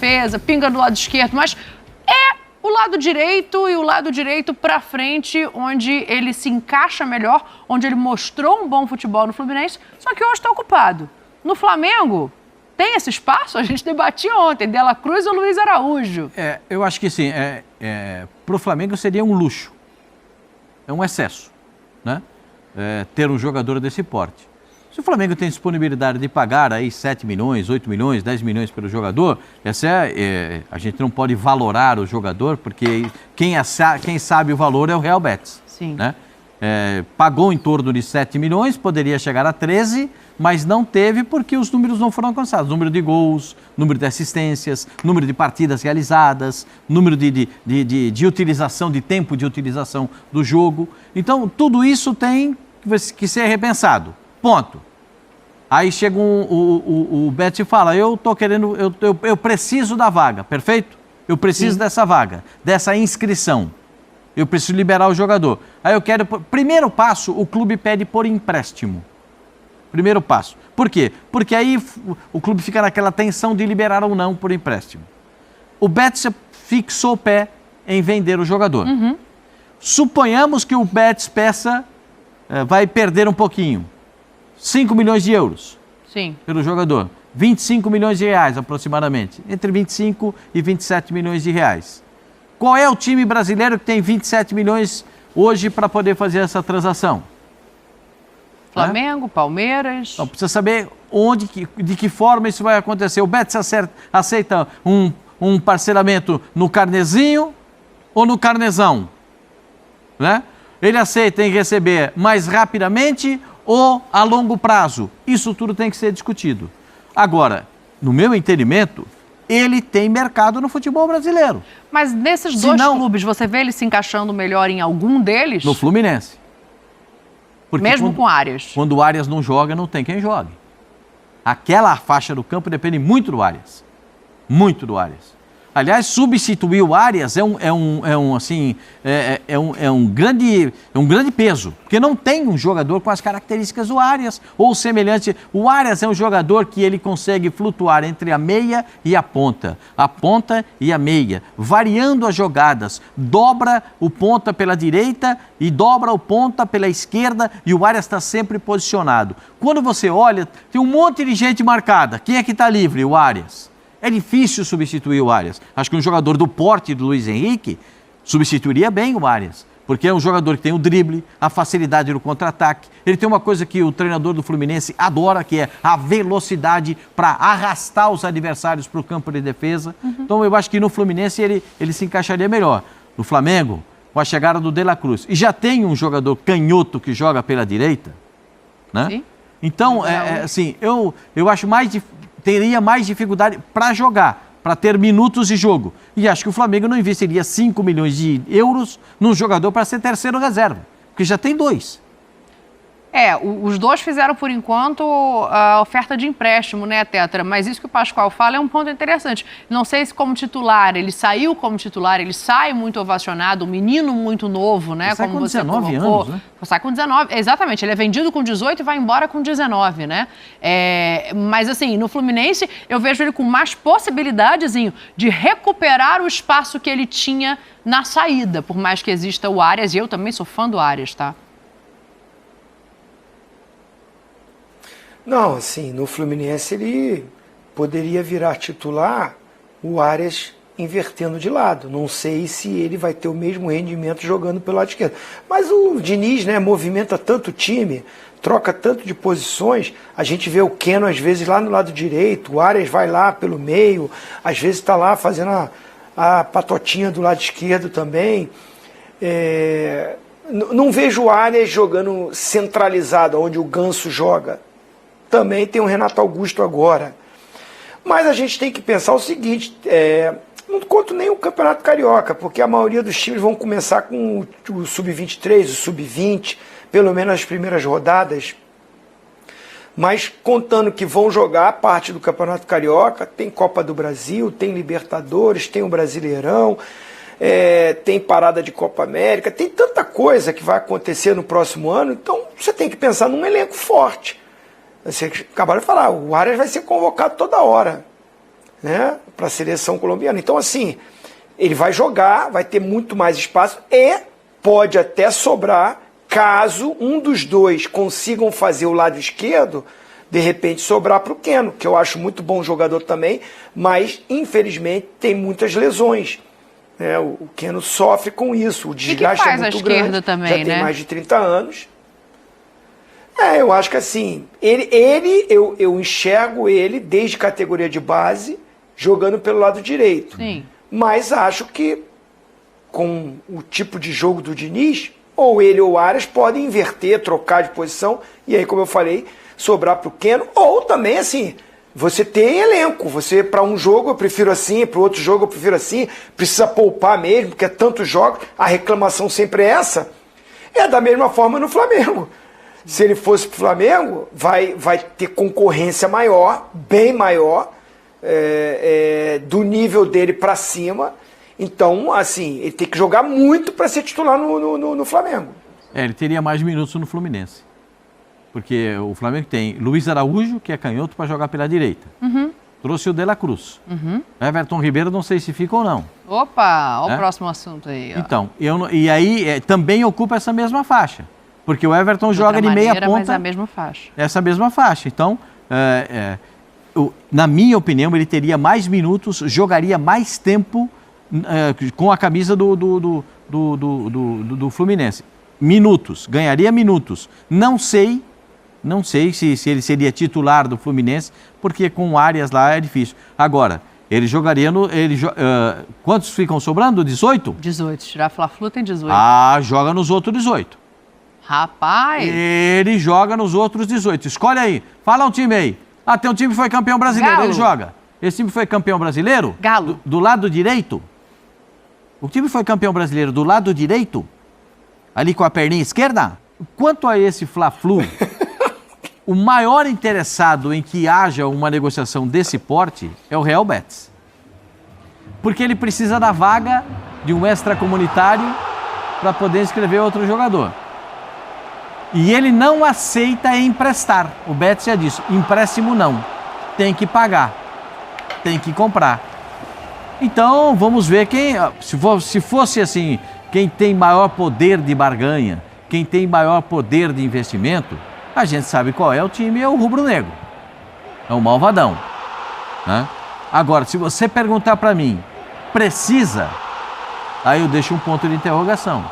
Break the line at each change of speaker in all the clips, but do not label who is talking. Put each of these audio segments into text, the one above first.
defesa, pinga do lado esquerdo, mas é o lado direito e o lado direito pra frente, onde ele se encaixa melhor, onde ele mostrou um bom futebol no Fluminense, só que hoje está ocupado. No Flamengo, tem esse espaço? A gente debatia ontem, De La Cruz ou Luiz Araújo.
Eu acho que sim, para o Flamengo seria um luxo, é um excesso, né? Ter um jogador desse porte. Se o Flamengo tem disponibilidade de pagar aí 7 milhões, 8 milhões, 10 milhões pelo jogador, a gente não pode valorar o jogador, porque quem sabe o valor é o Real Betis.
Sim.
Né? Pagou em torno de 7 milhões, poderia chegar a 13, mas não teve porque os números não foram alcançados. Número de gols, número de assistências, número de partidas realizadas, número de utilização, de tempo de utilização do jogo. Então, tudo isso tem que ser repensado. Ponto. Aí chega o Betis e fala, eu preciso da vaga, perfeito? Eu preciso dessa vaga, dessa inscrição. Eu preciso liberar o jogador. Aí eu quero... Primeiro passo, o clube pede por empréstimo. Primeiro passo. Por quê? Porque aí o clube fica naquela tensão de liberar ou não por empréstimo. O Betis fixou o pé em vender o jogador.
Uhum.
Suponhamos que o Betis vai perder um pouquinho. 5 milhões de euros.
Sim.
Pelo jogador. 25 milhões de reais aproximadamente. Entre 25 e 27 milhões de reais. Qual é o time brasileiro que tem 27 milhões hoje para poder fazer essa transação?
Flamengo, Palmeiras...
Então, precisa saber de que forma isso vai acontecer. O Betis aceita um parcelamento no carnezinho ou no carnezão? Né? Ele aceita em receber mais rapidamente ou a longo prazo? Isso tudo tem que ser discutido. Agora, no meu entendimento, ele tem mercado no futebol brasileiro.
Mas nesses dois clubes, você vê ele se encaixando melhor em algum deles?
No Fluminense. Porque
mesmo com Arias?
Quando o Arias não joga, não tem quem jogue. Aquela faixa do campo depende muito do Arias. Muito do Arias. Aliás, substituir o Arias é um grande peso, porque não tem um jogador com as características do Arias, ou semelhante. O Arias é um jogador que ele consegue flutuar entre a meia e a ponta e a meia, variando as jogadas, dobra o ponta pela direita e dobra o ponta pela esquerda, e o Arias está sempre posicionado. Quando você olha, tem um monte de gente marcada. Quem é que está livre? O Arias. É difícil substituir o Arias. Acho que um jogador do porte do Luiz Henrique substituiria bem o Arias, porque é um jogador que tem o drible, a facilidade no contra-ataque. Ele tem uma coisa que o treinador do Fluminense adora, que é a velocidade para arrastar os adversários para o campo de defesa. Uhum. Então eu acho que no Fluminense ele se encaixaria melhor. No Flamengo, com a chegada do De La Cruz. E já tem um jogador canhoto que joga pela direita, né? Sim. Então, assim, eu acho teria mais dificuldade para jogar, para ter minutos de jogo. E acho que o Flamengo não investiria 5 milhões de euros num jogador para ser terceiro reserva, porque já tem 2.
Os dois fizeram, por enquanto, a oferta de empréstimo, né, Tetra? Mas isso que o Pascoal fala é um ponto interessante. Não sei se como titular, ele saiu como titular, ele sai muito ovacionado, um menino muito novo, né?
Ele sai
como
com
você
19
colocou.
anos, né?
Sai com 19, exatamente. Ele é vendido com 18 e vai embora com 19, né? Mas, assim, no Fluminense, eu vejo ele com mais possibilidades de recuperar o espaço que ele tinha na saída, por mais que exista o Arias, e eu também sou fã do Arias, tá?
Não, assim, no Fluminense ele poderia virar titular, o Arias invertendo de lado. Não sei se ele vai ter o mesmo rendimento jogando pelo lado esquerdo. Mas o Diniz, né, movimenta tanto o time, troca tanto de posições. A gente vê o Keno às vezes lá no lado direito, o Arias vai lá pelo meio, às vezes está lá fazendo a patotinha do lado esquerdo também. Não vejo o Arias jogando centralizado, onde o Ganso joga. Também tem o Renato Augusto agora. Mas a gente tem que pensar o seguinte, não conto nem o Campeonato Carioca, porque a maioria dos times vão começar com o Sub-23, o Sub-20, pelo menos as primeiras rodadas. Mas contando que vão jogar a parte do Campeonato Carioca, tem Copa do Brasil, tem Libertadores, tem o Brasileirão, tem parada de Copa América, tem tanta coisa que vai acontecer no próximo ano, então você tem que pensar num elenco forte. Você acabaram de falar, o Arias vai ser convocado toda hora. né, para a seleção colombiana. Então, assim, ele vai jogar, vai ter muito mais espaço e pode até sobrar, caso um dos dois consigam fazer o lado esquerdo, de repente sobrar para o Keno, que eu acho muito bom jogador também, mas infelizmente tem muitas lesões. O Keno sofre com isso, o desgaste é muito grande,
também,
já tem mais de 30 anos. Eu acho que assim, eu enxergo ele desde categoria de base, jogando pelo lado direito.
Sim.
Mas acho que com o tipo de jogo do Diniz, ou ele ou o Arias podem inverter, trocar de posição, e aí, como eu falei, sobrar para o Keno, ou também assim, você tem elenco, você para um jogo eu prefiro assim, para o outro jogo eu prefiro assim, precisa poupar mesmo, porque é tantos jogos, a reclamação sempre é essa. É da mesma forma no Flamengo. Se ele fosse para o Flamengo, vai ter concorrência maior, bem maior, do nível dele para cima. Então, assim, ele tem que jogar muito para ser titular no Flamengo.
Ele teria mais minutos no Fluminense. Porque o Flamengo tem Luiz Araújo, que é canhoto, para jogar pela direita. Trouxe o De La Cruz. Everton Ribeiro, não sei se fica ou não.
Opa, olha o próximo assunto aí. Ó.
Então, e aí também ocupa essa mesma faixa. Porque o Everton joga de meia ponta.
Mas a mesma faixa.
Essa mesma faixa. Então, na minha opinião, ele teria mais minutos, jogaria mais tempo com a camisa do Fluminense. Minutos, ganharia minutos. Não sei se ele seria titular do Fluminense, porque com o Arias lá é difícil. Agora, ele jogaria quantos ficam sobrando? 18?
18. Tirar Fla-Flu tem 18.
Joga nos outros 18.
Rapaz!
Ele joga nos outros 18. Escolhe aí. Fala um time aí. Tem um time que foi campeão brasileiro.
Galo.
Ele joga. Esse time foi campeão brasileiro?
Galo.
Do lado direito? O time foi campeão brasileiro do lado direito? Ali com a perninha esquerda? Quanto a esse Fla-Flu, o maior interessado em que haja uma negociação desse porte é o Real Betis. Porque ele precisa da vaga de um extracomunitário para poder inscrever outro jogador. E ele não aceita emprestar. O Betis já disse, empréstimo não. Tem que pagar. Tem que comprar. Então, vamos ver quem... Se fosse assim, quem tem maior poder de barganha, quem tem maior poder de investimento, a gente sabe qual é o time, é o rubro-negro. É o malvadão. Né? Agora, se você perguntar para mim, precisa? Aí eu deixo um ponto de interrogação.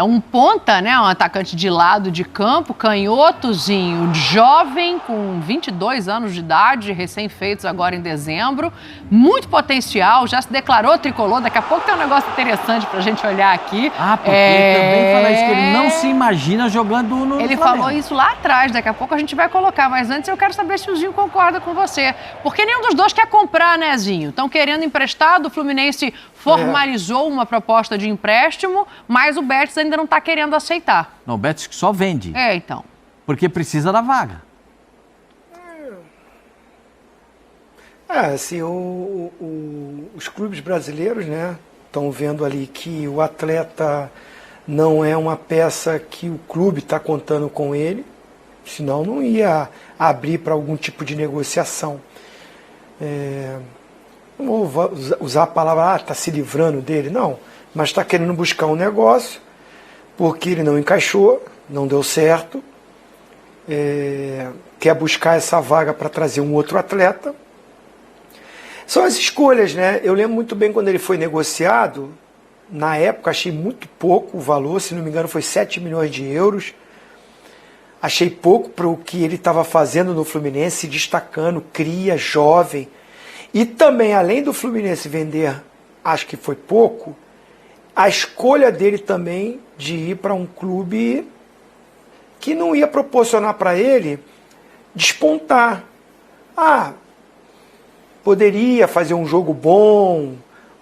Um ponta, né? Um atacante de lado de campo, canhotozinho, jovem, com 22 anos de idade, recém-feitos agora em dezembro. Muito potencial, já se declarou tricolor. Daqui a pouco tem um negócio interessante pra gente olhar aqui.
Porque ele também fala isso, que ele não se imagina jogando no
Ele
Flamengo.
falou isso lá atrás, daqui a pouco a gente vai colocar. Mas antes eu quero saber se o Zinho concorda com você. Porque nenhum dos dois quer comprar, né, Zinho? Estão querendo emprestado, o Fluminense formalizou uma proposta de empréstimo, mas o Betis ainda não está querendo aceitar.
Não, o Betis só vende.
Então.
Porque precisa da vaga.
Assim, os clubes brasileiros, né, estão vendo ali que o atleta não é uma peça que o clube está contando com ele, senão não ia abrir para algum tipo de negociação. Não vou usar a palavra, está se livrando dele, não, mas está querendo buscar um negócio, porque ele não encaixou, não deu certo, quer buscar essa vaga para trazer um outro atleta. São as escolhas, né? Eu lembro muito bem quando ele foi negociado, na época achei muito pouco o valor, se não me engano foi 7 milhões de euros. Achei pouco para o que ele estava fazendo no Fluminense, se destacando, cria, jovem. E também, além do Fluminense vender, acho que foi pouco, a escolha dele também de ir para um clube que não ia proporcionar para ele despontar. Poderia fazer um jogo bom,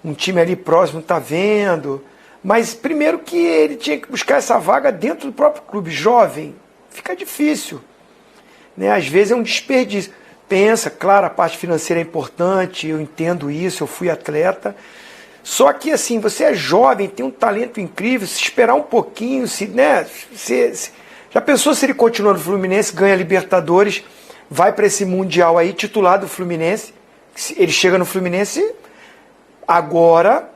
um time ali próximo está vendo, mas primeiro que ele tinha que buscar essa vaga dentro do próprio clube. Jovem, fica difícil. Né? Às vezes é um desperdício. Pensa, claro, a parte financeira é importante, eu entendo isso, eu fui atleta. Só que assim, você é jovem, tem um talento incrível, se esperar um pouquinho, já pensou se ele continua no Fluminense, ganha Libertadores, vai para esse Mundial aí, titular do Fluminense, Ele chega no Fluminense agora,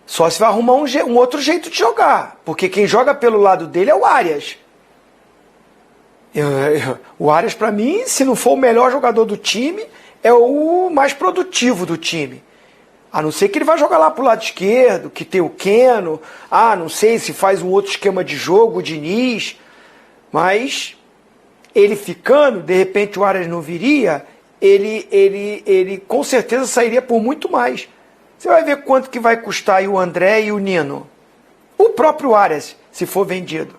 só se vai arrumar um outro jeito de jogar, porque quem joga pelo lado dele é o Arias. O Arias, para mim, se não for o melhor jogador do time, é o mais produtivo do time. A não ser que ele vai jogar lá pro lado esquerdo, que tem o Keno. Não sei se faz um outro esquema de jogo, o Diniz. Mas ele ficando, de repente o Arias não viria, ele com certeza sairia por muito mais. Você vai ver quanto que vai custar aí o André e o Nino. O próprio Arias, se for vendido.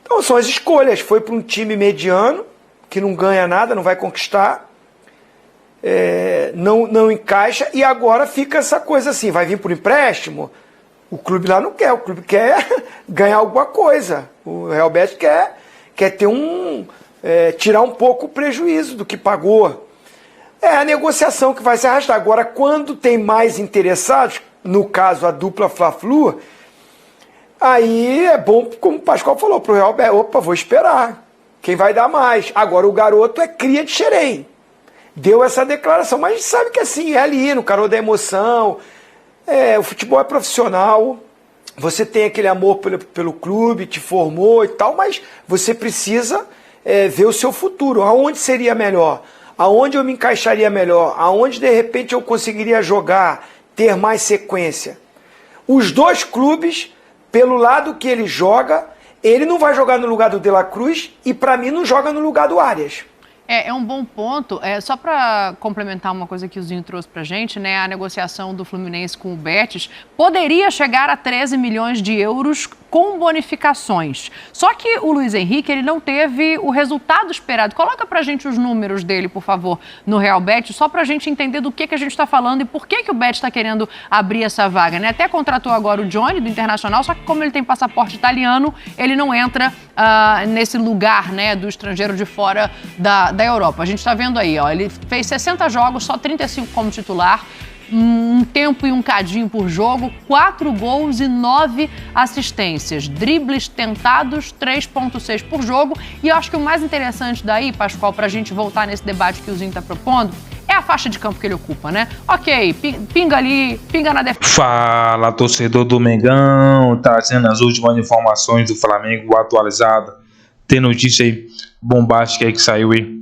Então são as escolhas. Foi para um time mediano, que não ganha nada, não vai conquistar. Não encaixa, e agora fica essa coisa assim, vai vir por empréstimo, o clube lá não quer, o clube quer ganhar alguma coisa, o Real Betis quer ter tirar um pouco o prejuízo do que pagou. É a negociação que vai se arrastar. Agora, quando tem mais interessados, no caso a dupla Fla-Flu, aí é bom, como o Pascoal falou, pro Real Betis, opa, vou esperar, quem vai dar mais? Agora o garoto é cria de Xerém. Deu essa declaração, mas a gente sabe que assim, é ali, no calor da emoção, o futebol é profissional, você tem aquele amor pelo clube, te formou e tal, mas você precisa ver o seu futuro, aonde seria melhor, aonde eu me encaixaria melhor, aonde de repente eu conseguiria jogar, ter mais sequência. Os dois clubes, pelo lado que ele joga, ele não vai jogar no lugar do De La Cruz e para mim não joga no lugar do Arias.
É um bom ponto. Só para complementar uma coisa que o Zinho trouxe para a gente, né? A negociação do Fluminense com o Betis poderia chegar a 13 milhões de euros com bonificações. Só que o Luiz Henrique, ele não teve o resultado esperado. Coloca para a gente os números dele, por favor, no Real Betis, só para a gente entender do que a gente está falando e por que o Betis está querendo abrir essa vaga, né? Até contratou agora o Johnny, do Internacional, só que como ele tem passaporte italiano, ele não entra nesse lugar, né, do estrangeiro de fora da Europa. A gente está vendo aí, ó, ele fez 60 jogos, só 35 como titular, um tempo e um cadinho por jogo, 4 gols e 9 assistências, dribles tentados, 3,6 por jogo. E eu acho que o mais interessante daí, Pascoal, para a gente voltar nesse debate que o Zinho está propondo, é a faixa de campo que ele ocupa, né? Ok, pinga ali, pinga na defesa.
Fala, torcedor do Mengão, trazendo as últimas informações do Flamengo atualizado. Tem notícia aí bombástica aí que saiu aí.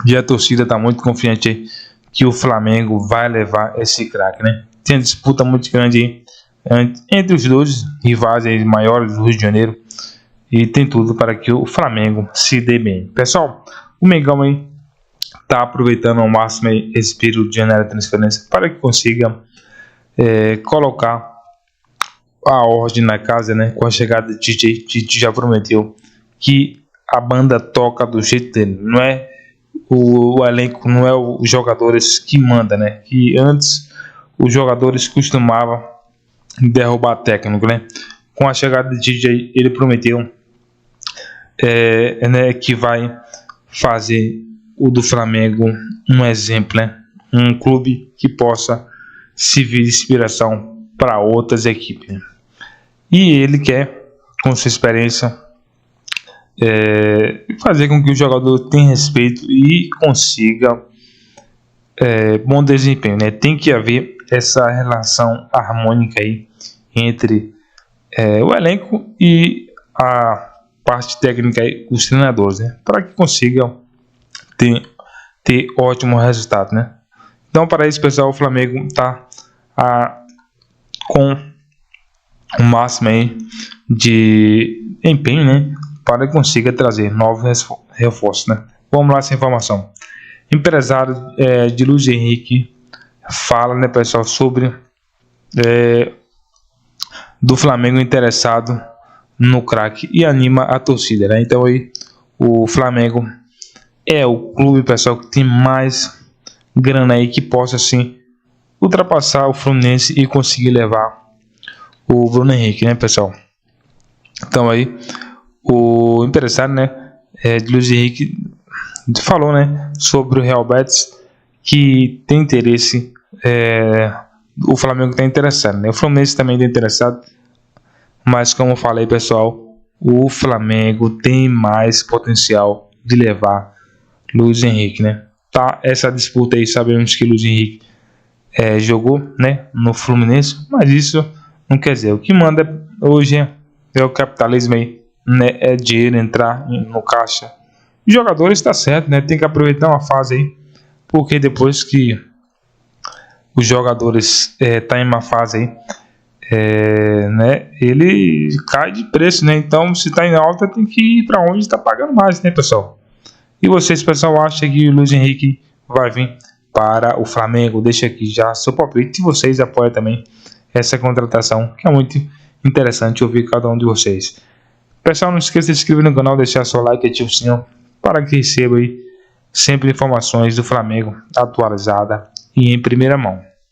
E a torcida tá muito confiante aí que o Flamengo vai levar esse craque, né? Tem uma disputa muito grande aí entre os dois rivais aí maiores do Rio de Janeiro. E tem tudo para que o Flamengo se dê bem. Pessoal, o Mengão aí tá aproveitando ao máximo esse período de janela de transferência para que consiga colocar a ordem na casa, né? Com a chegada de DJ, Tite já prometeu que a banda toca do jeito dele, não é o elenco, não é os jogadores que manda, né? Que antes os jogadores costumavam derrubar técnico, né? Com a chegada de DJ, ele prometeu né, que vai fazer o do Flamengo um exemplo, né? Um clube que possa servir de inspiração para outras equipes, né? E ele quer, com sua experiência, fazer com que o jogador tenha respeito e consiga bom desempenho, né? Tem que haver essa relação harmônica aí entre o elenco e a parte técnica aí, os treinadores, né? Para que consigam ter ótimo resultado, né? Então, para isso, pessoal, o Flamengo está com o máximo aí de empenho, né? Para que consiga trazer novos reforços, né? Vamos lá essa informação. Empresário de Luiz Henrique fala, né, pessoal, sobre do Flamengo interessado no craque e anima a torcida, né? Então aí o Flamengo é o clube, pessoal, que tem mais grana aí que possa assim ultrapassar o Fluminense e conseguir levar o Bruno Henrique, né, pessoal? Então aí o empresário, né, de Luiz Henrique falou, né, sobre o Real Betis, que tem interesse, o Flamengo está interessado, né? O Fluminense também está interessado, mas como eu falei, pessoal, o Flamengo tem mais potencial de levar Luiz Henrique, né? tá essa disputa aí. Sabemos que o Luiz Henrique jogou, né, no Fluminense, mas isso não quer dizer. O que manda hoje é o capitalismo aí, né, é dinheiro entrar no caixa. Os jogadores está certo, né, tem que aproveitar uma fase aí, porque depois que os jogadores tá em uma fase aí, né, ele cai de preço, né? Então, se está em alta, tem que ir para onde está pagando mais, né, pessoal? E vocês, pessoal, acham que o Luiz Henrique vai vir para o Flamengo? Deixa aqui já seu palpite. Se vocês apoiam também essa contratação, que é muito interessante ouvir cada um de vocês. Pessoal, não esqueça de se inscrever no canal, deixar seu like e ativar o sininho para que receba aí sempre informações do Flamengo atualizada e em primeira mão.